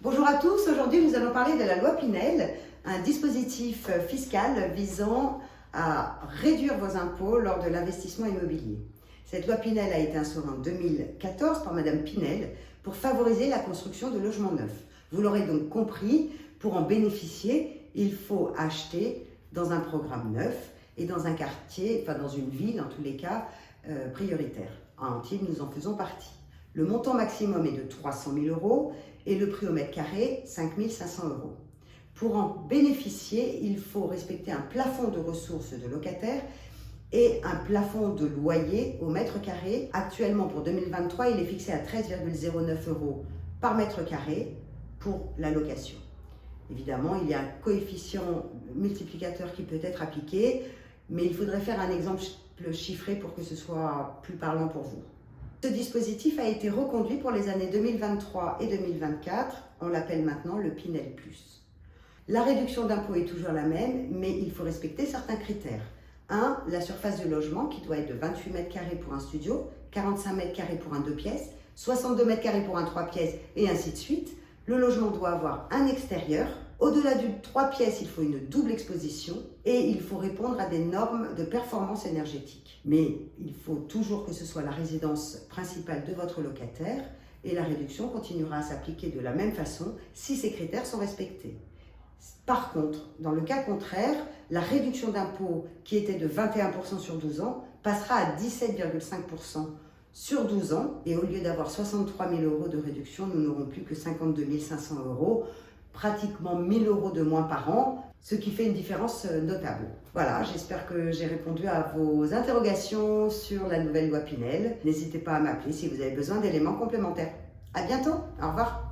Bonjour à tous, aujourd'hui nous allons parler de la loi Pinel, un dispositif fiscal visant à réduire vos impôts lors de l'investissement immobilier. Cette loi Pinel a été instaurée en 2014 par Madame Pinel pour favoriser la construction de logements neufs. Vous l'aurez donc compris, pour en bénéficier, il faut acheter dans un programme neuf et dans un quartier, enfin dans une ville en tous les cas, prioritaire. À Antibes, nous en faisons partie. Le montant maximum est de 300 000 € et le prix au mètre carré, 5 500 €. Pour en bénéficier, il faut respecter un plafond de ressources de locataires et un plafond de loyer au mètre carré. Actuellement, pour 2023, il est fixé à 13,09 € par mètre carré pour la location. Évidemment, il y a un coefficient multiplicateur qui peut être appliqué, mais il faudrait faire un exemple chiffré pour que ce soit plus parlant pour vous. Ce dispositif a été reconduit pour les années 2023 et 2024. On l'appelle maintenant le Pinel+. La réduction d'impôt est toujours la même, mais il faut respecter certains critères. 1. La surface de logement qui doit être de 28 mètres carrés pour un studio, 45 mètres carrés pour un 2 pièces, 62 mètres carrés pour un 3 pièces et ainsi de suite. Le logement doit avoir un extérieur. Au-delà du 3 pièces, il faut une double exposition et il faut répondre à des normes de performance énergétique. Mais il faut toujours que ce soit la résidence principale de votre locataire et la réduction continuera à s'appliquer de la même façon si ces critères sont respectés. Par contre, dans le cas contraire, la réduction d'impôt qui était de 21% sur 12 ans passera à 17,5% sur 12 ans et au lieu d'avoir 63 000 € de réduction, nous n'aurons plus que 52 500 €, pratiquement 1 000 € de moins par an, ce qui fait une différence notable. Voilà, j'espère que j'ai répondu à vos interrogations sur la nouvelle loi Pinel. N'hésitez pas à m'appeler si vous avez besoin d'éléments complémentaires. À bientôt, au revoir.